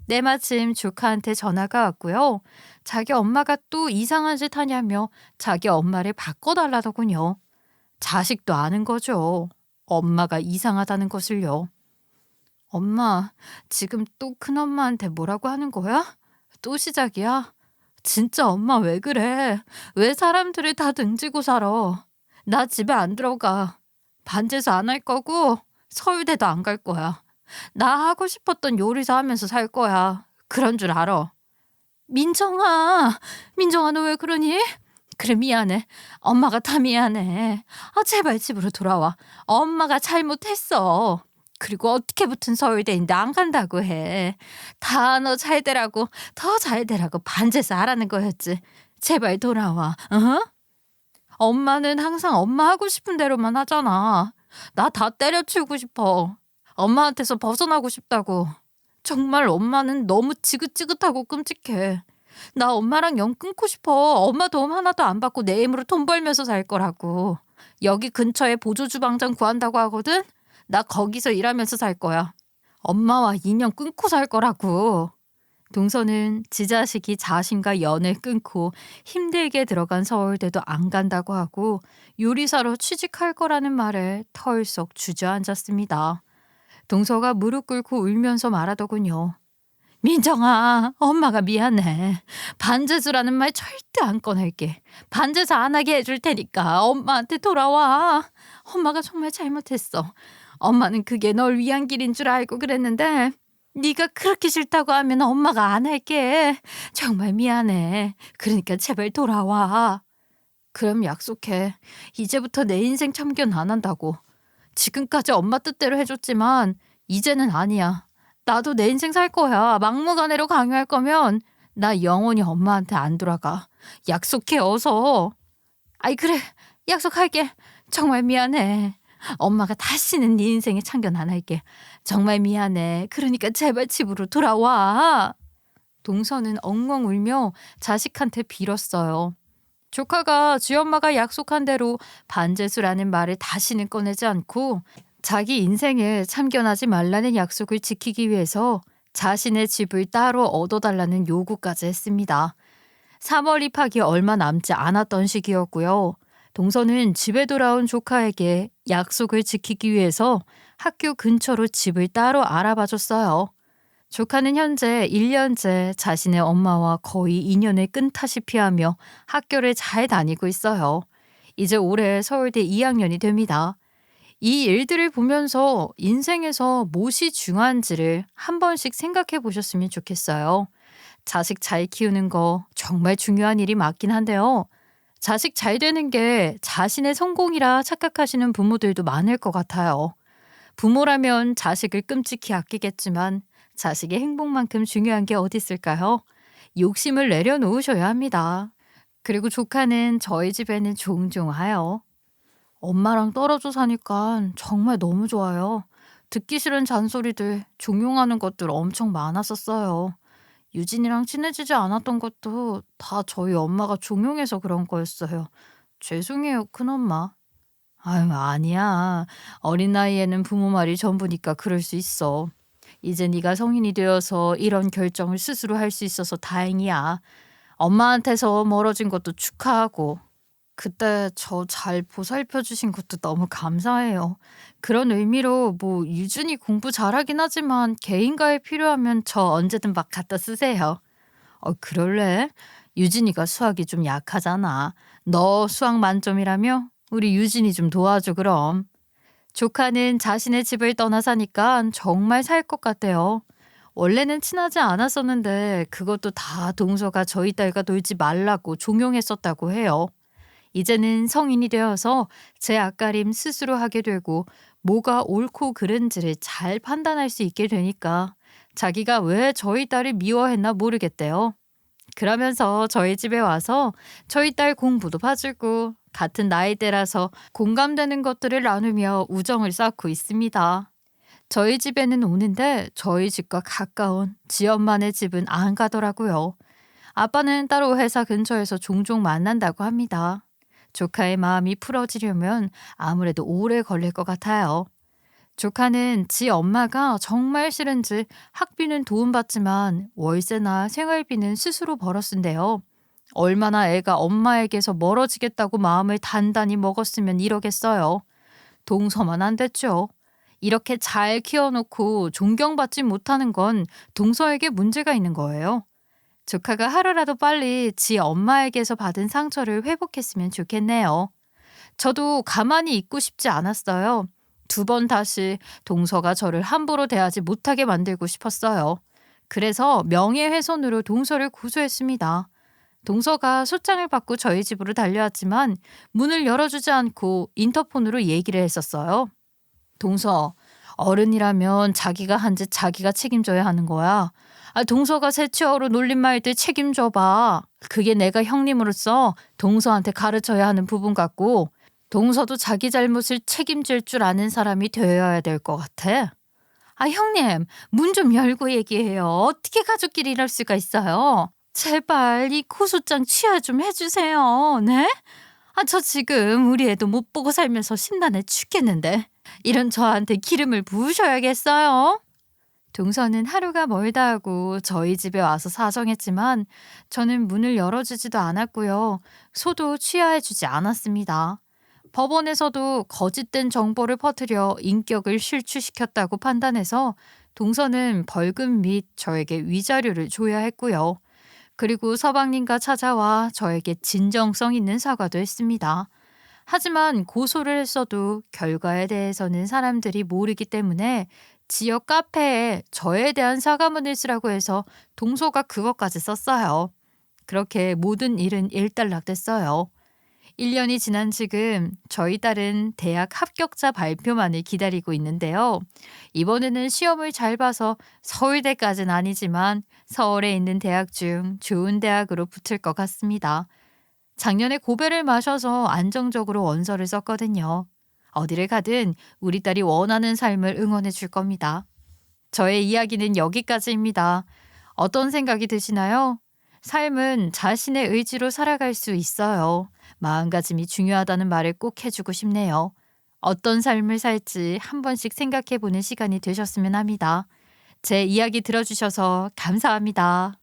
때마침 조카한테 전화가 왔고요. 자기 엄마가 또 이상한 짓 하냐며 자기 엄마를 바꿔달라더군요. 자식도 아는 거죠. 엄마가 이상하다는 것을요. 엄마, 지금 또 큰엄마한테 뭐라고 하는 거야? 또 시작이야? 진짜 엄마 왜 그래? 왜 사람들을 다 등지고 살아? 나 집에 안 들어가. 반재수 안 할 거고 서울대도 안 갈 거야. 나 하고 싶었던 요리사 하면서 살 거야. 그런 줄 알아. 민정아, 민정아 너 왜 그러니? 그래 미안해. 엄마가 다 미안해. 제발 집으로 돌아와. 엄마가 잘못했어. 그리고 어떻게 붙은 서울대인데 안 간다고 해. 다 너 잘 되라고 더 잘 되라고 반재서 하라는 거였지. 제발 돌아와. 어? 엄마는 항상 엄마 하고 싶은 대로만 하잖아. 나 다 때려치우고 싶어. 엄마한테서 벗어나고 싶다고. 정말 엄마는 너무 지긋지긋하고 끔찍해. 나 엄마랑 영 끊고 싶어. 엄마 도움 하나도 안 받고 내 힘으로 돈 벌면서 살 거라고. 여기 근처에 보조주방장 구한다고 하거든? 나 거기서 일하면서 살 거야. 엄마와 인연 끊고 살 거라고. 동서는 지 자식이 자신과 연을 끊고 힘들게 들어간 서울대도 안 간다고 하고 요리사로 취직할 거라는 말에 털썩 주저앉았습니다. 동서가 무릎 꿇고 울면서 말하더군요. 민정아, 엄마가 미안해. 반재수라는 말 절대 안 꺼낼게. 반재수 안 하게 해줄 테니까 엄마한테 돌아와. 엄마가 정말 잘못했어. 엄마는 그게 널 위한 길인 줄 알고 그랬는데 네가 그렇게 싫다고 하면 엄마가 안 할게. 정말 미안해. 그러니까 제발 돌아와. 그럼 약속해. 이제부터 내 인생 참견 안 한다고. 지금까지 엄마 뜻대로 해줬지만 이제는 아니야. 나도 내 인생 살 거야. 막무가내로 강요할 거면 나 영원히 엄마한테 안 돌아가. 약속해 어서. 아이 그래 약속할게. 정말 미안해. 엄마가 다시는 네 인생에 참견 안 할게. 정말 미안해. 그러니까 제발 집으로 돌아와. 동서는 엉엉 울며 자식한테 빌었어요. 조카가 쥐엄마가 약속한 대로 반재수라는 말을 다시는 꺼내지 않고 자기 인생에 참견하지 말라는 약속을 지키기 위해서 자신의 집을 따로 얻어달라는 요구까지 했습니다. 3월 입학이 얼마 남지 않았던 시기였고요. 동서는 집에 돌아온 조카에게 약속을 지키기 위해서 학교 근처로 집을 따로 알아봐 줬어요. 조카는 현재 1년째 자신의 엄마와 거의 인연을 끊다시피 하며 학교를 잘 다니고 있어요. 이제 올해 서울대 2학년이 됩니다. 이 일들을 보면서 인생에서 무엇이 중요한지를 한 번씩 생각해 보셨으면 좋겠어요. 자식 잘 키우는 거 정말 중요한 일이 맞긴 한데요. 자식 잘 되는 게 자신의 성공이라 착각하시는 부모들도 많을 것 같아요. 부모라면 자식을 끔찍히 아끼겠지만 자식의 행복만큼 중요한 게 어디 있을까요? 욕심을 내려놓으셔야 합니다. 그리고 조카는 저희 집에는 종종 와요. 엄마랑 떨어져 사니까 정말 너무 좋아요. 듣기 싫은 잔소리들, 종용하는 것들 엄청 많았었어요. 유진이랑 친해지지 않았던 것도 다 저희 엄마가 종용해서 그런 거였어요. 죄송해요, 큰엄마. 아유, 아니야. 어린 나이에는 부모 말이 전부니까 그럴 수 있어. 이제 네가 성인이 되어서 이런 결정을 스스로 할 수 있어서 다행이야. 엄마한테서 멀어진 것도 축하하고 그때 저 잘 보살펴 주신 것도 너무 감사해요. 그런 의미로 뭐 유준이 공부 잘하긴 하지만 개인과에 필요하면 저 언제든 막 갖다 쓰세요. 그럴래? 유진이가 수학이 좀 약하잖아. 너 수학 만점이라며? 우리 유진이 좀 도와줘 그럼. 조카는 자신의 집을 떠나 사니까 정말 살 것 같대요. 원래는 친하지 않았었는데 그것도 다 동서가 저희 딸과 놀지 말라고 종용했었다고 해요. 이제는 성인이 되어서 제 앞가림 스스로 하게 되고 뭐가 옳고 그른지를 잘 판단할 수 있게 되니까 자기가 왜 저희 딸을 미워했나 모르겠대요. 그러면서 저희 집에 와서 저희 딸 공부도 봐주고 같은 나이대라서 공감되는 것들을 나누며 우정을 쌓고 있습니다. 저희 집에는 오는데 저희 집과 가까운 지엄마네 집은 안 가더라고요. 아빠는 따로 회사 근처에서 종종 만난다고 합니다. 조카의 마음이 풀어지려면 아무래도 오래 걸릴 것 같아요. 조카는 지 엄마가 정말 싫은지 학비는 도움받지만 월세나 생활비는 스스로 벌어 쓴대요. 얼마나 애가 엄마에게서 멀어지겠다고 마음을 단단히 먹었으면 이러겠어요. 동서만 안 됐죠. 이렇게 잘 키워놓고 존경받지 못하는 건 동서에게 문제가 있는 거예요. 조카가 하루라도 빨리 지 엄마에게서 받은 상처를 회복했으면 좋겠네요. 저도 가만히 있고 싶지 않았어요. 2번 다시 동서가 저를 함부로 대하지 못하게 만들고 싶었어요. 그래서 명예훼손으로 동서를 고소했습니다. 동서가 소장을 받고 저희 집으로 달려왔지만 문을 열어주지 않고 인터폰으로 얘기를 했었어요. 동서, 어른이라면 자기가 한 짓 자기가 책임져야 하는 거야. 동서가 새치어로 놀린 말들 책임져봐. 그게 내가 형님으로서 동서한테 가르쳐야 하는 부분 같고 동서도 자기 잘못을 책임질 줄 아는 사람이 되어야 될 것 같아. 형님, 문 좀 열고 얘기해요. 어떻게 가족끼리 이럴 수가 있어요? 제발 이 고소장 취하 좀 해주세요. 네? 저 지금 우리 애도 못 보고 살면서 심란해 죽겠는데 이런 저한테 기름을 부으셔야겠어요. 동서는 하루가 멀다 하고 저희 집에 와서 사정했지만 저는 문을 열어주지도 않았고요. 소도 취하해주지 않았습니다. 법원에서도 거짓된 정보를 퍼뜨려 인격을 실추시켰다고 판단해서 동서는 벌금 및 저에게 위자료를 줘야 했고요. 그리고 서방님과 찾아와 저에게 진정성 있는 사과도 했습니다. 하지만 고소를 했어도 결과에 대해서는 사람들이 모르기 때문에 지역 카페에 저에 대한 사과문을 쓰라고 해서 동서가 그것까지 썼어요. 그렇게 모든 일은 일단락됐어요. 1년이 지난 지금 저희 딸은 대학 합격자 발표만을 기다리고 있는데요. 이번에는 시험을 잘 봐서 서울대까지는 아니지만 서울에 있는 대학 중 좋은 대학으로 붙을 것 같습니다. 작년에 고배를 마셔서 안정적으로 원서를 썼거든요. 어디를 가든 우리 딸이 원하는 삶을 응원해 줄 겁니다. 저의 이야기는 여기까지입니다. 어떤 생각이 드시나요? 삶은 자신의 의지로 살아갈 수 있어요. 마음가짐이 중요하다는 말을 꼭 해주고 싶네요. 어떤 삶을 살지 한 번씩 생각해 보는 시간이 되셨으면 합니다. 제 이야기 들어주셔서 감사합니다.